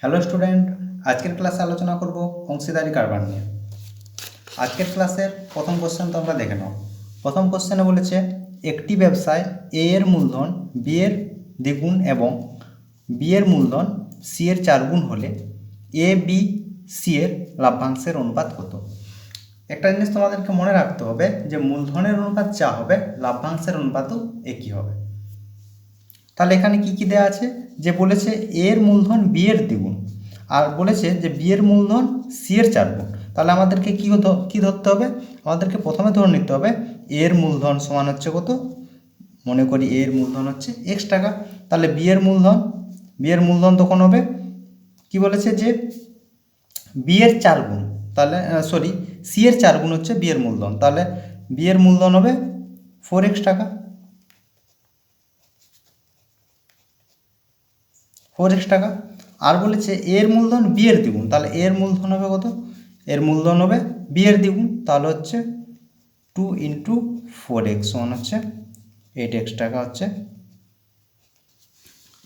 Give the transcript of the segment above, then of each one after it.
Hello student, আজকের ক্লাসে আলোচনা করব অংশীদারি কারবার নিয়ে। আজকের ক্লাসের প্রথম কোশ্চেন তোমরা দেখে নাও। প্রথম কোশ্চেনে বলেছে একটি ব্যবসায় এ এর মূলধন বি এর দ্বিগুণ এবং বি এর মূলধন সি এর 4 গুণ হলে এ বি সি এর লাভ্যাংশের অনুপাত কত। একটা জিনিস তোমাদেরকে মনে রাখতে হবে যে মূলধনের অনুপাত যা হবে লাভ্যাংশের অনুপাতও একই হবে। তাহলে এখানে কি কি দেওয়া আছে, যে বলেছে এ এর মূলধন বি এর দ্বিগুণ আর বলেছে যে বি এর মূলধন সি এর 4 গুণ। তাহলে আমাদেরকে কি ধরতে হবে, আমাদেরকে প্রথমে ধরে নিতে হবে এ এর মূলধন সমান হচ্ছে কত, মনে করি এ এর মূলধন হচ্ছে এক্স টাকা। তাহলে বি এর মূলধন তখন হবে কি বলেছে যে বি এর 4 গুণ, তাহলে সি এর 4 গুণ হচ্ছে বি এর মূলধন, তাহলে বি এর মূলধন হবে 4x টাকা, 4x টাকা। আর বলেছে এর মূলধন বি এর দ্বিগুণ, তাহলে এর মূলধন হবে কত, এর মূলধন হবে বি এর দ্বিগুণ, তাহলে হচ্ছে 2 × 4x সমান হচ্ছে 8x টাকা হচ্ছে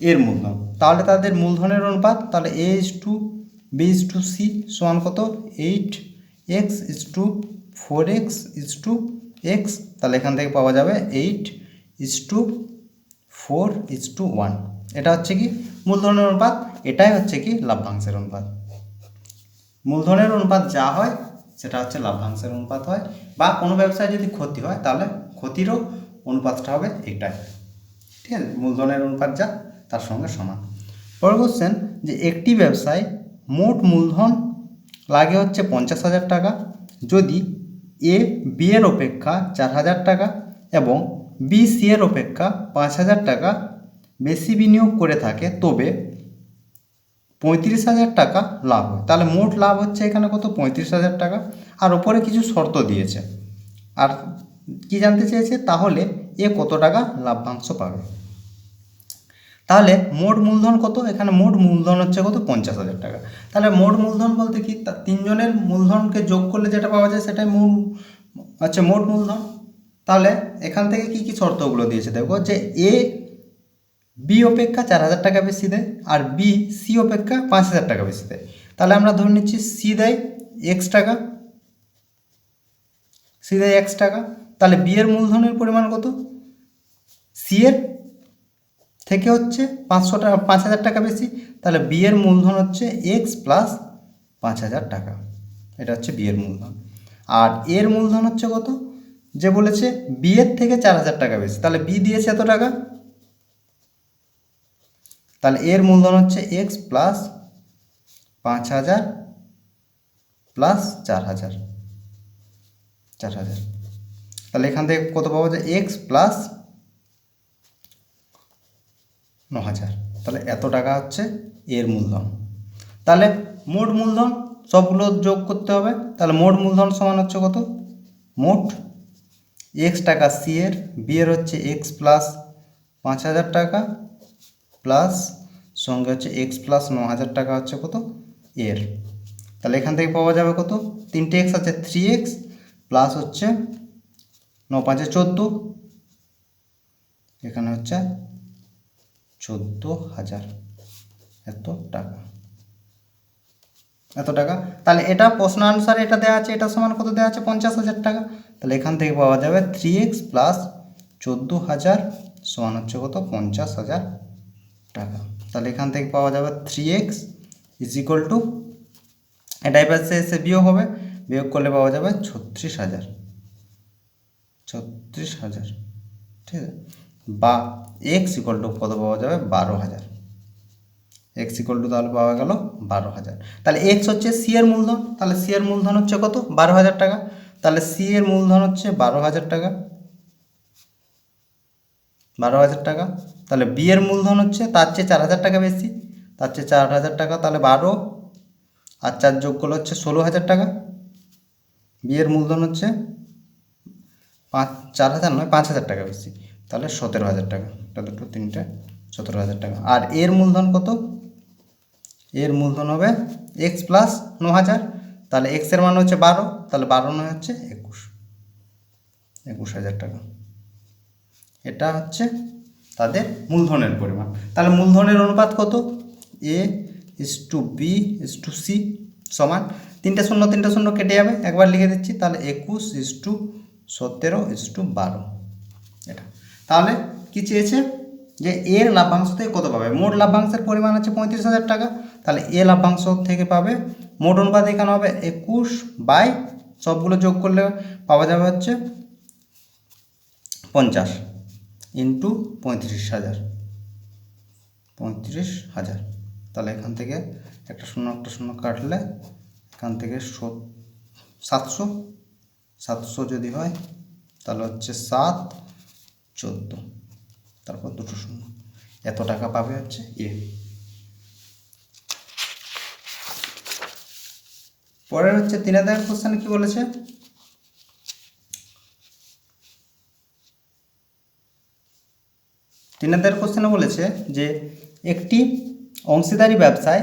এর মূলধন। তাহলে তাদের মূলধনের অনুপাত, তাহলে a is to b is to c সমান কত 8x is to 4x is to x, তাহলে এখান থেকে পাওয়া যাবে 8 is to 4 is to 1। এটা হচ্ছে কি মূলধনের অনুপাত, এটাই হচ্ছে কি লাভ্যাংশের অনুপাত। মূলধনের অনুপাত যা হয় সেটা হচ্ছে লাভ্যাংশের অনুপাত হয়, বা কোনো ব্যবসায় যদি ক্ষতি হয় তাহলে ক্ষতিরও অনুপাতটা হবে এটাই, ঠিক আছে, মূলধনের অনুপাত যা তার সঙ্গে সমান। পরের কোশ্চেন, যে একটি ব্যবসায় মোট মূলধন লাগে হচ্ছে 50,000 টাকা, যদি এ বি এর অপেক্ষা 4,000 টাকা এবং বি সি এর অপেক্ষা 5,000 টাকা বেশি বিনিয়োগ করে থাকে, তবে 35,000 টাকা লাভ হয়। তাহলে মোট লাভ হচ্ছে এখানে কত, 35,000 টাকা। আর ওপরে কিছু শর্ত দিয়েছে, আর কি জানতে চেয়েছে, তাহলে এ কত টাকা লাভ্যাংশ পাবে। তাহলে মোট মূলধন কত, এখানে মোট মূলধন হচ্ছে কত 50,000 টাকা। তাহলে মোট মূলধন বলতে কি, তিনজনের মূলধনকে যোগ করলে যেটা পাওয়া যায় সেটাই মোট মূলধন। তাহলে এখান থেকে কি কি শর্তগুলো দিয়েছে দেখো, যে এ বি অপেক্ষা 4,000 টাকা বেশি দেয় আর বি সি অপেক্ষা 5,000 টাকা বেশি দেয়। তাহলে আমরা ধরে নিচ্ছি সি দেয় এক্স টাকা, তাহলে বি এর মূলধনের পরিমাণ কত, সি এর থেকে হচ্ছে 5,000 টাকা বেশি, তাহলে বি এর মূলধন হচ্ছে এক্স প্লাস 5,000 টাকা, এটা হচ্ছে বি এর মূলধন। আর এর মূলধন হচ্ছে কত, যে বলেছে বি এর থেকে 4,000 টাকা বেশি, তাহলে বি দিয়েছে এত টাকা, তাহলে এর মূলধন হচ্ছে এক্স প্লাস 5,000 প্লাস 4,000, তাহলে এখান থেকে কত পাওয়া যায়, এক্স প্লাস 9,000, তাহলে এত টাকা হচ্ছে এর মূলধন। তাহলে মোট মূলধন সবগুলো যোগ করতে হবে, তাহলে মোট মূলধন সমান হচ্ছে কত, মোট এক্স টাকা সি এর, বি এর হচ্ছে এক্স প্লাস 5,000 টাকা প্লাস সঙ্গে হচ্ছে এক্স প্লাস 9,000 টাকা হচ্ছে কত এর। তাহলে এখান থেকে পাওয়া যাবে কত, 3টে এক্স আছে 3x প্লাস হচ্ছে 9 5 14, এখানে হচ্ছে 14,000 এত টাকা। তাহলে এটা প্রশ্ন অনুসারে এটা দেওয়া আছে, এটা সমান কত দেওয়া আছে 50,000 টাকা। তাহলে এখান থেকে পাওয়া যাবে 3x প্লাস 14,000 সমান হচ্ছে কত 50,000 টাকা। তাহলে এখান থেকে পাওয়া যাবে 3x ইজ ইকুয়াল টু, এটাই পাশে এসে বিয়োগ হবে, বিয়োগ করলে পাওয়া যাবে 36,000, ঠিক আছে, বা এক্স ইকুয়াল টু কত পাওয়া যাবে 12,000, এক্স ইকুয়াল টু তাহলে পাওয়া গেল 12,000। তাহলে এক্স হচ্ছে সি এর মূলধন, তাহলে সি এর মূলধন হচ্ছে কত 12,000 টাকা, তাহলে সি এর মূলধন হচ্ছে 12,000 টাকা, তাহলে বি এর মূলধন হচ্ছে তার চেয়ে 4,000 টাকা বেশি, তার চেয়ে 4,000 টাকা, তাহলে 12 আর 4 যোগ করলে হচ্ছে 16,000 টাকা। বি এর মূলধন হচ্ছে 4,000 নয় 5,000 টাকা বেশি, তাহলে 17,000 টাকা, তাহলে 3টে 17,000 টাকা। আর এর মূলধন কত, এর মূলধন হবে এক্স প্লাস 9,000, তাহলে এক্স এর মান হচ্ছে 12, তাহলে 12 নয় হচ্ছে 21,000 টাকা। এটা হচ্ছে তাদের মূলধনের পরিমাণ। তাহলে মূলধনের অনুপাত কত, A is to B is to C সমান 3টে শূন্য কেটে যাবে, একবার লিখে দিচ্ছি, তাহলে 21 ইস টু 17 ইস টু 12। এটা তাহলে কি চেয়েছে যে এর লাভ্যাংশ থেকে কত পাবে। মোট লাভ্যাংশের পরিমাণ হচ্ছে 35,000 টাকা, তাহলে এ লাভ্যাংশ থেকে পাবে মোট অনুপাত এখানে হবে 21 বাই সবগুলো যোগ করলে পাওয়া যাবে হচ্ছে 50 ইন্টু 35,000। তাহলে এখান থেকে একটা শূন্য কাটলে এখান থেকে 700 যদি হয় তাহলে হচ্ছে 7, 14, তারপর 2 শূন্য, এত টাকা পাবে হচ্ছে এ। পরের হচ্ছে 3 দাগের কোশ্চেন কি বলেছে, কোশ্চেনে বলেছে যে একটি অংশীদারি ব্যবসায়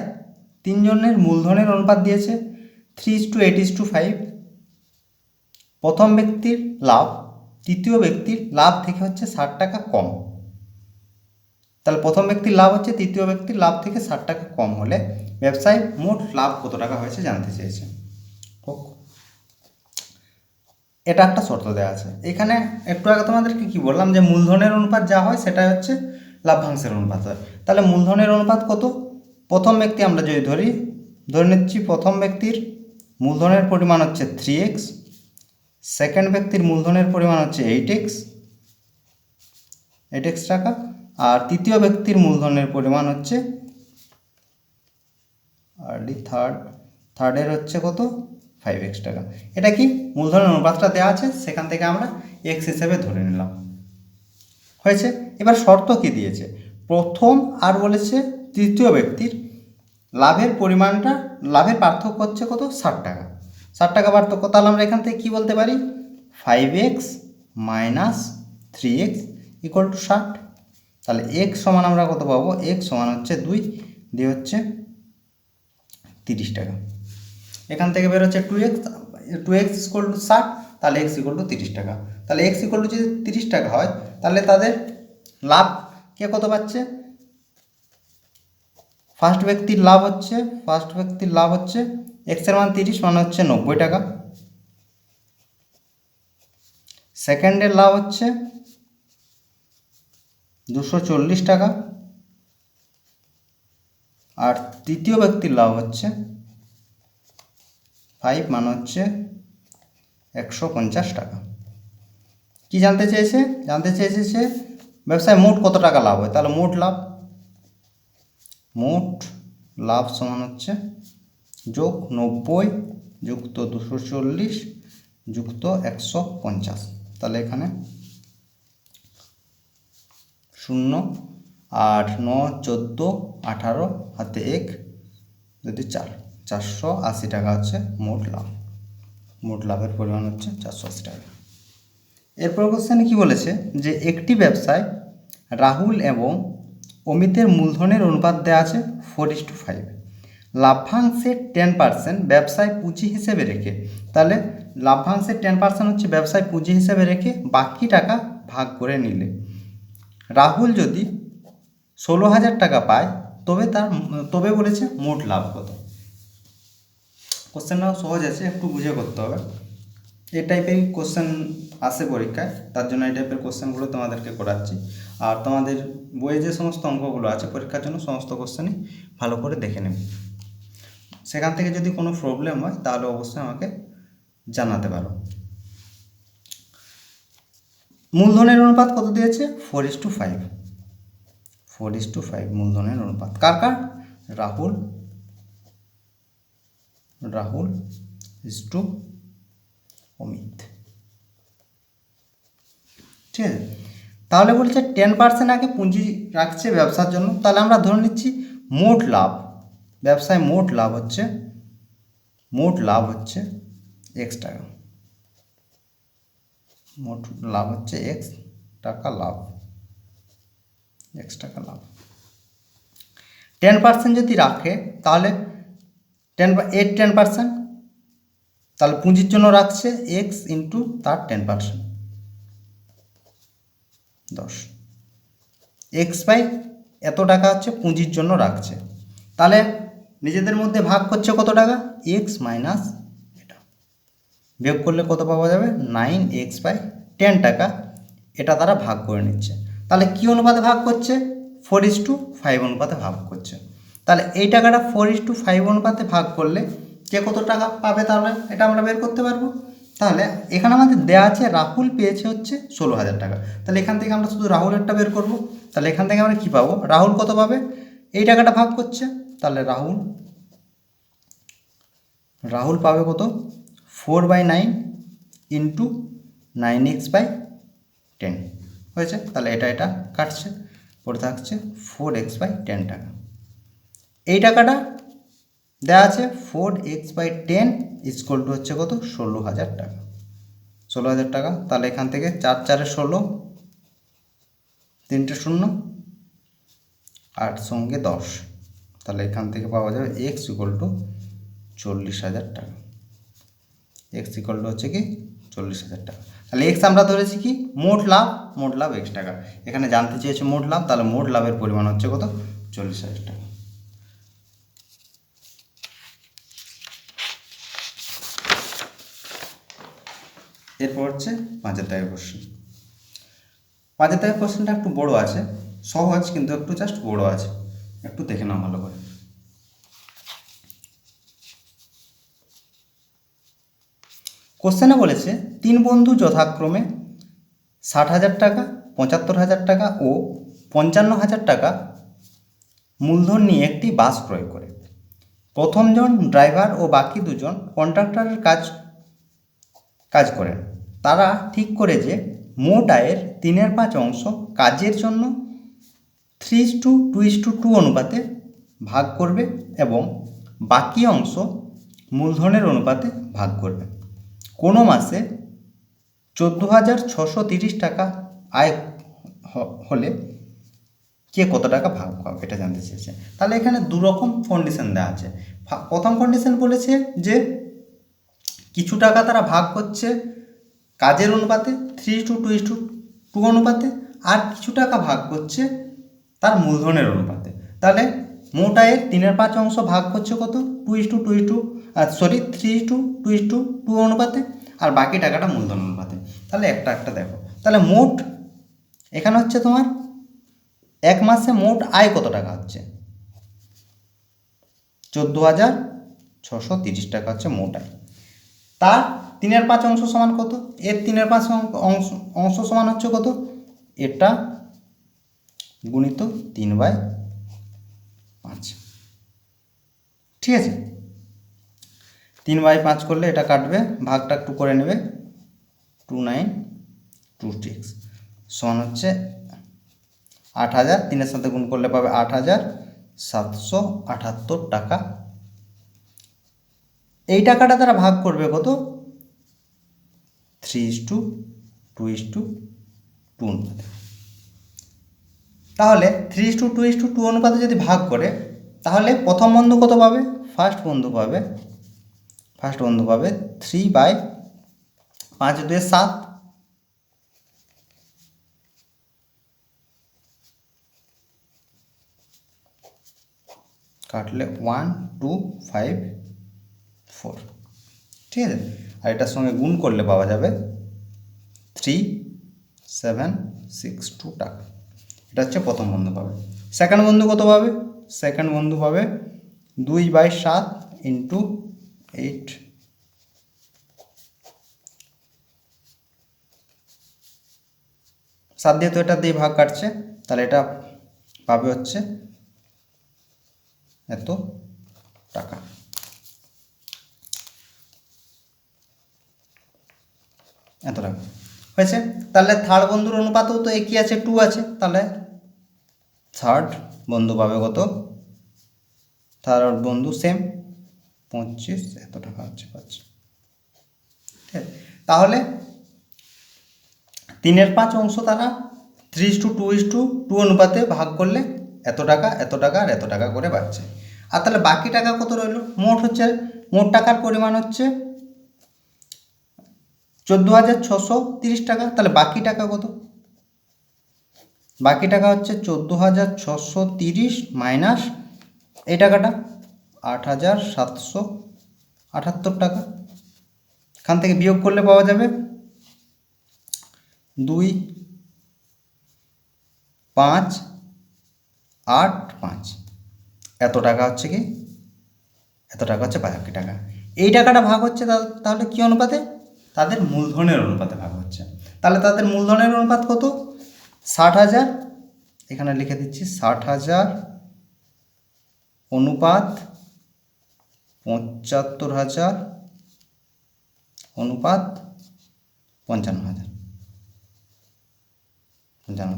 3 জনের মূলধনের অনুপাত দিয়েছে 3:8:5। প্রথম ব্যক্তির লাভ তৃতীয় ব্যক্তির লাভ থেকে হচ্ছে 60 টাকা কম। তাহলে প্রথম ব্যক্তির লাভ হচ্ছে তৃতীয় ব্যক্তির লাভ থেকে 60 টাকা কম হলে ব্যবসায় মোট লাভ কত টাকা হয়েছে জানতে চেয়েছে। এটা একটা শর্ত দেওয়া আছে। এখানে একটু আগে তোমাদেরকে কি বললাম যে মূলধনের অনুপাত যা হয় সেটা হচ্ছে লাভ্যাংশের অনুপাত হয়। তাহলে মূলধনের অনুপাত কত, প্রথম ব্যক্তি আমরা যদি ধরে নিচ্ছি প্রথম ব্যক্তির মূলধনের পরিমাণ হচ্ছে 3x, সেকেন্ড ব্যক্তির মূলধনের পরিমাণ হচ্ছে 8x টাকা, আর তৃতীয় ব্যক্তির মূলধনের পরিমাণ হচ্ছে থার্ডের হচ্ছে কত 5x টাকা। এটা কি মূলধনের অনুপাতটা দেওয়া আছে, সেখান থেকে আমরা x হিসেবে ধরে নিলাম, হয়েছে। এবার শর্ত কি দিয়েছে, প্রথম আর বলেছে তৃতীয় ব্যক্তির লাভের পরিমাণটা, লাভের পার্থক্য হচ্ছে কত 60 টাকা, 60 টাকা পার্থক্য। তাহলে আমরা এখান থেকে কী বলতে পারি 5x minus 3x equal to 60। তাহলে x সমান আমরা কত পাবো, x সমান হচ্ছে 2 দিয়ে হচ্ছে 30 টাকা। এখান থেকে বের হচ্ছে 2x ইকুয়াল টু 60, তাহলে x ইকুয়াল টু 30 টাকা। তাহলে x ইকুয়াল টু যদি 30 টাকা হয় তাহলে তাদের লাভ কে কত পাচ্ছে, ফার্স্ট ব্যক্তির লাভ হচ্ছে x এর মান 30 মানে হচ্ছে 90 টাকা, সেকেন্ডের লাভ হচ্ছে 240 টাকা, আর তৃতীয় ব্যক্তির লাভ হচ্ছে 5 মানে হচ্ছে 150 টাকা। কি জানতে চেয়েছে যে ব্যবসায় মোট কত টাকা লাভ হয়। তাহলে মোট লাভ সমান হচ্ছে যোগ 90 যুক্ত 240 যুক্ত 150। তাহলে এখানে 0, 8, 9, 14, 18 হাতে 1 যদি 4, 480 টাকা হচ্ছে মোট লাভের পরিমাণ হচ্ছে 480 টাকা। এরপর কোশ্চেনে কি বলেছে যে একটি ব্যবসায় রাহুল এবং অমিতের মূলধনের অনুপাত দেওয়া আছে 4:5, লাভ্যাংশের 10% ব্যবসায় পুঁজি হিসেবে রেখে, তাহলে লাভ্যাংশের 10% হচ্ছে ব্যবসায় পুঁজি হিসেবে রেখে বাকি টাকা ভাগ করে নিলে রাহুল যদি 16,000 টাকা পায় তবে বলেছে মোট লাভ কত। কোশ্চেনটাও সহজ আছে, একটু বুঝে করতে হবে। এই টাইপের কোশ্চেন আসে পরীক্ষায়, তার জন্য এই টাইপের কোশ্চেনগুলো তোমাদেরকে করাচ্ছি। আর তোমাদের বইয়ে যে সমস্ত অঙ্কগুলো আছে পরীক্ষার জন্য সমস্ত কোশ্চেনই ভালো করে দেখে নেবে। সেখান থেকে যদি কোনো প্রবলেম হয় তাহলে অবশ্যই আমাকে জানাতে পারো। মূলধনের অনুপাত কত দিয়েছে 4:5, 4:5 মূলধনের অনুপাত কার, রাহুল ইস টু অমিত, ঠিক আছে। তাহলে বলছে 10% আগে পুঁজি রাখছে ব্যবসার জন্য, তাহলে আমরা ধরে নিচ্ছি মোট লাভ, ব্যবসায় মোট লাভ হচ্ছে x টাকা, মোট লাভ হচ্ছে x টাকা লাভ, 10% যদি রাখে তাহলে 10%, তাহলে পুঁজির জন্য রাখছে x ইন্টু তার 10%, 10 x বাই এত টাকা হচ্ছে পুঁজির জন্য রাখছে। তাহলে নিজেদের মধ্যে ভাগ করছে কত টাকা, এক্স মাইনাস এটা, বিয়োগ করলে কত পাওয়া যাবে, 9x/10 টাকা, এটা তারা ভাগ করে নিচ্ছে। তাহলে কী অনুপাতে ভাগ করছে, 4:5 অনুপাতে ভাগ করছে। তাহলে এই টাকাটা 4:5 অনুপাতে ভাগ করলে কে কত টাকা পাবে, তাহলে এটা আমরা বের করতে পারবো। তাহলে এখানে আমাদের দেওয়া আছে রাহুল পেয়েছে হচ্ছে 16,000 টাকা। তাহলে এখান থেকে আমরা শুধু রাহুলেরটা বের করব। তাহলে এখান থেকে আমরা কী পাবো, রাহুল কত পাবে, এই টাকাটা ভাগ করছে, তাহলে রাহুল পাবে কত, 4/9 ইন্টু 9x/10 হয়েছে। তাহলে এটা কাটছে, পড়ে থাকছে 4x/10 টাকা। এই টাকাটা দেওয়া আছে 4x/10 ইকুয়াল টু হচ্ছে কত, 16,000 টাকা, 16,000 টাকা। তাহলে এখান থেকে 4 4 16, 3 0, 8 সঙ্গে 10, তাহলে এখান থেকে পাওয়া যাবে x ইকুয়াল টু 40,000 টাকা। x ইকুয়াল টু হচ্ছে কি 40,000 টাকা। তাহলে x আমরা ধরেছি কি মোট লাভ x টাকা। এখানে জানতে চেয়েছে মোট লাভ, তাহলে মোট লাভের পরিমাণ হচ্ছে কত, 40,000 টাকা। এরপর হচ্ছে 5-এর দাগের কোশ্চেন। 5-এর দাগের কোশ্চেনটা একটু বড় আছে, সহজ কিন্তু একটু জাস্ট বড় আছে, একটু দেখে নাও ভালো করে। কোশ্চেনে বলেছে 3 বন্ধু যথাক্রমে 60,000 টাকা, 75,000 টাকা ও 55,000 টাকা মূলধন নিয়ে একটি বাস ক্রয় করে। প্রথম জন ড্রাইভার ও বাকি দুজন কন্ট্রাক্টরের কাজ করেন। তারা ঠিক করে যে মোট আয়ের 3/5 অংশ কাজের জন্য 3:2:2 অনুপাতে ভাগ করবে এবং বাকি অংশ মূলধনের অনুপাতে ভাগ করবে। কোনো মাসে 14,630 টাকা আয় হলে কে কত টাকা ভাগ পাবে, এটা জানতে চেয়েছে। তাহলে এখানে দুরকম কন্ডিশন দেওয়া আছে। প্রথম কন্ডিশন বলেছে যে কিছু টাকা তারা ভাগ করছে কাজের অনুপাতে 3:2:2 অনুপাতে, আর কিছু টাকা ভাগ করছে তার মূলধনের অনুপাতে। তাহলে মোট আয়ের 3/5 অংশ ভাগ করছে কত, 3:2 অনুপাতে, আর বাকি টাকাটা মূলধন অনুপাতে। তাহলে একটা দেখো, তাহলে মোট এখানে হচ্ছে তোমার এক মাসে মোট আয় কত টাকা হচ্ছে, 14,630 টাকা হচ্ছে মোট আয়। তার 3/5 অংশ সমান কত, এর 3/5 অংশ সমান হচ্ছে কত, এটা গুণিত 3/5, ঠিক আছে। 3/5 করলে এটা কাটবে, ভাগটা একটু করে নেবে, 2926 সমান হচ্ছে 8,000, 3-এর সাথে গুণ করলে পাবে 8,778 টাকা। এই টাকাটা তারা ভাগ করবে কত, 3:2:2 অনুপাতে। তাহলে 3:2:2 অনুপাতে যদি ভাগ করে, তাহলে প্রথম বন্ধু কত পাবে, ফার্স্ট বন্ধু পাবে 3/5 2 7, কাটলে 1,254, ঠিক আছে। আর এটার সঙ্গে গুণ করলে পাওয়া যাবে 3,762 টাকা। এটা হচ্ছে প্রথম বন্ধু পাবে। সেকেন্ড বন্ধু কত পাবে, সেকেন্ড বন্ধু পাবে 2/7 ইন্টু 8, 7 দিয়ে তো এটা দিয়ে ভাগ কাটছে, তাহলে এটা পাবে হচ্ছে এত টাকা। হয়েছে। তাহলে থার্ড বন্ধুর অনুপাতও তো একই আছে, 2 আছে, তাহলে থার্ড বন্ধু পাবে কত, থার্ড বন্ধু সেম 25 এত টাকা হচ্ছে পাচ্ছে, ঠিক আছে। তাহলে 3/5 অংশ তারা 3:2:2 অনুপাতে ভাগ করলে এত টাকা আর এত টাকা করে বাড়ছে। আর তাহলে বাকি টাকা কত রইল, মোট টাকার পরিমাণ হচ্ছে 14,630 টাকা। তাহলে বাকি টাকা কত, বাকি টাকা হচ্ছে 14,630 মাইনাস এই টাকাটা 8,778 টাকা। এখান থেকে বিয়োগ করলে পাওয়া যাবে 2,5,8,5 এত টাকা হচ্ছে কি, এত টাকা হচ্ছে 62 টাকা। এই টাকাটা ভাগ হচ্ছে তাহলে কি অনুপাতে? তাদের মূলধনের অনুপাতে ভাগ হচ্ছে। তাহলে তাদের মূলধনের অনুপাত কত? 60,000, এখানে লিখে দিচ্ছি 60,000 অনুপাত 75,000 অনুপাত 55,000।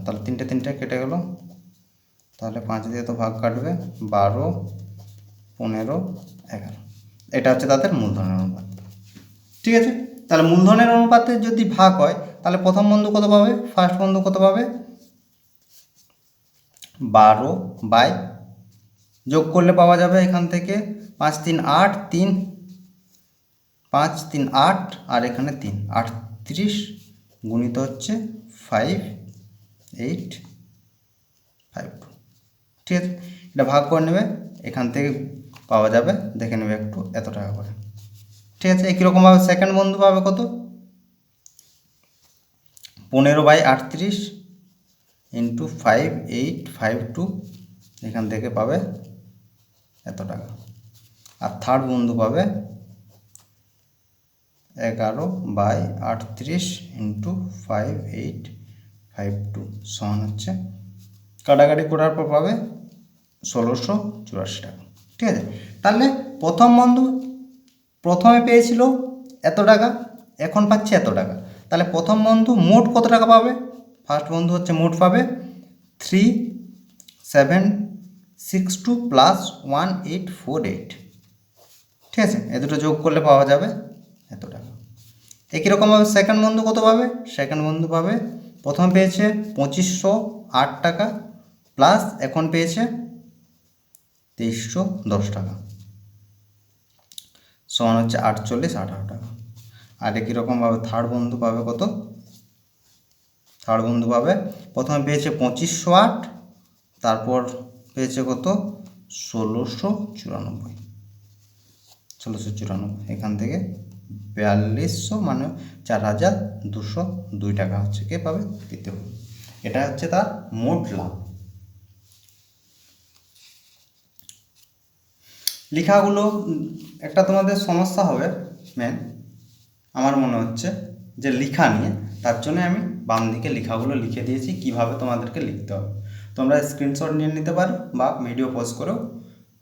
তাহলে তিনটে কেটে গেল, তাহলে 5 দিয়ে তো ভাগ কাটবে, 12, 15, 11। এটা হচ্ছে তাদের মূলধনের অনুপাত। ঠিক আছে, তাহলে মূলধনের অনুপাতে যদি ভাগ হয় তাহলে প্রথম বন্ধু কত পাবে, ফার্স্ট বন্ধু কত পাবে? 12 বাই, যোগ করলে পাওয়া যাবে এখান থেকে 5 3 8, 5 3 8, আর এখানে 3, 38 গুণিত হচ্ছে 5 8 5 2। ঠিক আছে, এটা ভাগ করে নেবে, এখান থেকে পাওয়া যাবে, দেখে নেবে একটু, এত টাকা করে। ঠিক আছে, একই রকমভাবে সেকেন্ড বন্ধু পাবে কত? 15 বাই 38 ইন্টু 5 8 5 2, এখান থেকে পাবে এত টাকা। আর থার্ড বন্ধু পাবে 11 বাই 38 ইন্টু 5 8 5 2 সমান হচ্ছে, কাটাকাটি করার পর পাবে 1,684 টাকা। ঠিক আছে, তাহলে প্রথম বন্ধু প্রথমে পেয়েছিল এত টাকা, এখন পাচ্ছে এত টাকা। তাহলে প্রথম বন্ধু মোট কত টাকা পাবে? ফার্স্ট বন্ধু হচ্ছে মোট পাবে 3,762 প্লাস 1,848। ঠিক আছে, এ দুটো যোগ করলে পাওয়া যাবে এত টাকা। একই রকমভাবে সেকেন্ড বন্ধু কত পাবে? সেকেন্ড বন্ধু পাবে, প্রথম পেয়েছে 2,508 টাকা প্লাস এখন পেয়েছে 2,310 টাকা, সমান হচ্ছে 48,18 টাকা। আর একই রকমভাবে থার্ড বন্ধু পাবে কত? থার্ড বন্ধু পাবে, প্রথমে পেয়েছে 2,508, তারপর পেয়েছে কত? 1,694, এখান থেকে 4,200 মানে 4,202 টাকা হচ্ছে কে পাবে? তৃতীয় বন্ধু। এটা হচ্ছে তার মোট লাভ। লেখাগুলো একটা তোমাদের সমস্যা হবে মেন, আমার মনে হচ্ছে যে লেখা নিয়ে, তার জন্য আমি বাম দিকে লেখাগুলো লিখে দিয়েছি কিভাবে তোমাদেরকে লিখতে হবে। তোমরা স্ক্রিনশট নিয়ে নিতে পারো বা ভিডিও পজ করেও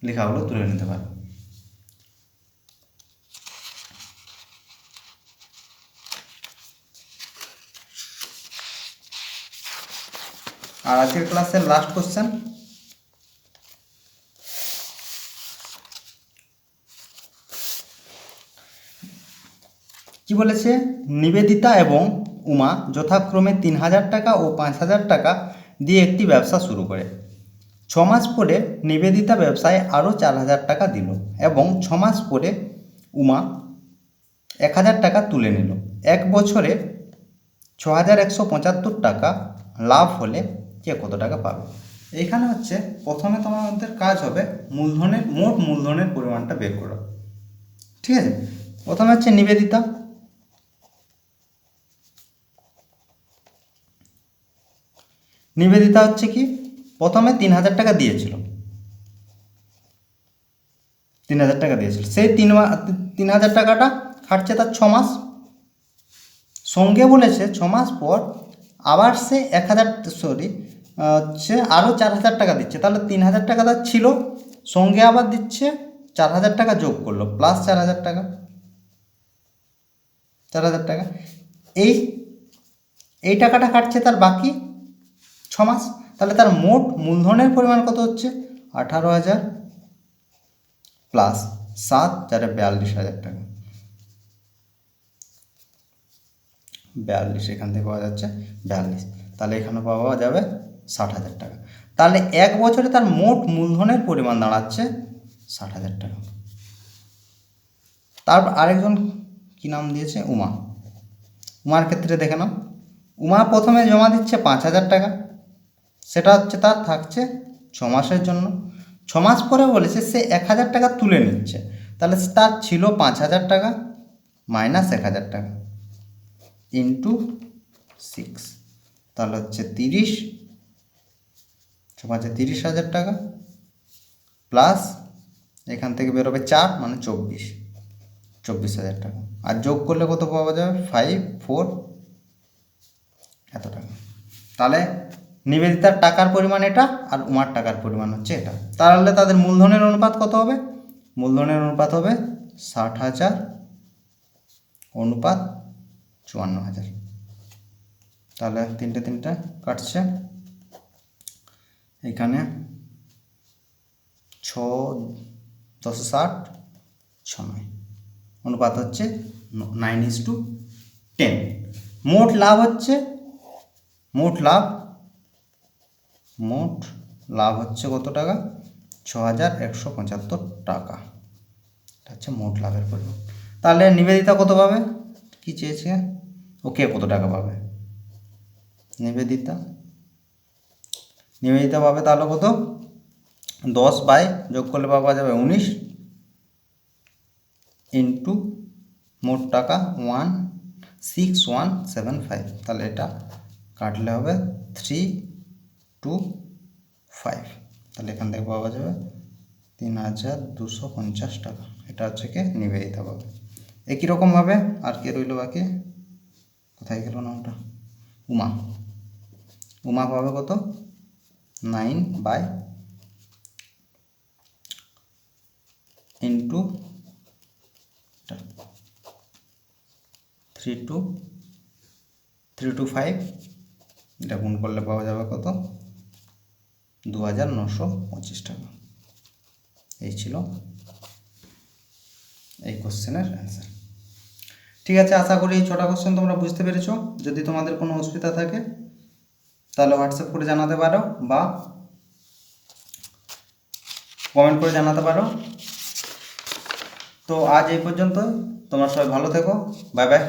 লেখাগুলো তুলে নিতে পারো। আর আজকের ক্লাসের লাস্ট কোশ্চেন, কি বলেছে? নিবেদিতা এবং উমা যথাক্রমে 3,000 টাকা ও 5,000 টাকা দিয়ে একটি ব্যবসা শুরু করে। 6 মাস পরে নিবেদিতা ব্যবসায় আরও 4,000 টাকা দিল এবং 6 মাস পরে উমা 1,000 টাকা তুলে নিল। 1 বছরে 6,175 টাকা লাভ হলে কে কত টাকা পাবে? এইখানে হচ্ছে প্রথমে তোমাদের কাজ হবে মোট মূলধনের পরিমাণটা বের করা। ঠিক আছে, প্রথমে হচ্ছে নিবেদিতা, নিবেদিতা হচ্ছে কি প্রথমে 3,000 টাকা দিয়েছিল, 3,000 টাকা দিয়েছিল, সেই 3,000 টাকাটা খাটছে তার 6 মাস, সঙ্গে বলেছে 6 মাস পর আবার সে 1,000 হচ্ছে আরও 4,000 টাকা দিচ্ছে। তাহলে 3,000 টাকা তার ছিল, সঙ্গে আবার দিচ্ছে 4,000 টাকা যোগ করলো, প্লাস 4,000 টাকা, 4,000 টাকা। এই টাকাটা কাটছে তার বাকি 6 মাস। তাহলে তার মোট মূলধনের পরিমাণ কত হচ্ছে? 18,000 প্লাস 7 4 42,000 টাকা, 42, এখান থেকে পাওয়া যাচ্ছে 42, তাহলে এখানে পাওয়া যাবে 60,000 টাকা। তাহলে 1 বছরে তার মোট মূলধনের পরিমাণ দাঁড়াচ্ছে 60,000 টাকা। তারপর আরেকজন কি নাম দিয়েছে? উমা। উমার ক্ষেত্রে দেখে নাও, উমা প্রথমে জমা দিচ্ছে 5,000 টাকা, সেটা হচ্ছে তার থাকছে 6 মাসের জন্য। 6 মাস পরে বলেছে সে 1000 টাকা তুলে নিচ্ছে, তাহলে তার ছিল 5000 টাকা মাইনাস 1000 টাকা ইন্টু 6, তাহলে হচ্ছে 30, 30,000 টাকা প্লাস এখান থেকে বেরোবে 4 মানে 24,000 টাকা। আর যোগ করলে কত পাওয়া যাবে? 5, 4 এত টাকা। তাহলে নিবেদিতার টাকার পরিমাণ এটা আর উমার টাকার পরিমাণ হচ্ছে এটা। তাহলে তাদের মূলধনের অনুপাত কত হবে? মূলধনের অনুপাত হবে 60,000 অনুপাত 54,000। তাহলে তিনটে কাটছে, এখানে 6, 10, 60, 6, 9 অনুপাত হচ্ছে 9:10। মোট লাভ হচ্ছে কত টাকা? 6,175 টাকা। এটা হচ্ছে মোট লাভের পরিমাণ। তাহলে নিবেদিতা কত পাবে? কি চেয়েছে? ওকে কত টাকা পাবে? নিবেদিতা পাবে তাহলে কত? 10 বাই যোগ করলে পাওয়া যাবে 19 ইন্টু মোট টাকা 16175। তাহলে এটা কাটলে হবে 325। তাহলে এখান থেকে পাওয়া যাবে 3,250 টাকা। এটা হচ্ছে কি নিবেদিতা পাবে। একই রকমভাবে আর কে রইল বাকি? কোথায় গেল না ওটা? উমা পাবে কত? 9 বাই ইন্টু 325, এটা গুণ করলে পাওয়া যাবে কত? 2,925 টাকা। এই ছিল এই কোশ্চেনের অ্যান্সার। ঠিক আছে, আশা করি এই 6টা কোশ্চেন তোমরা বুঝতে পেরেছো। যদি তোমাদের কোনো অসুবিধা থাকে তাহলে হোয়াটসঅ্যাপ করে জানাতে পারো বা কমেন্ট করে জানাতে পারো। তো আজ এই পর্যন্ত, তোমরা সবাই ভালো থেকো, বাই বাই।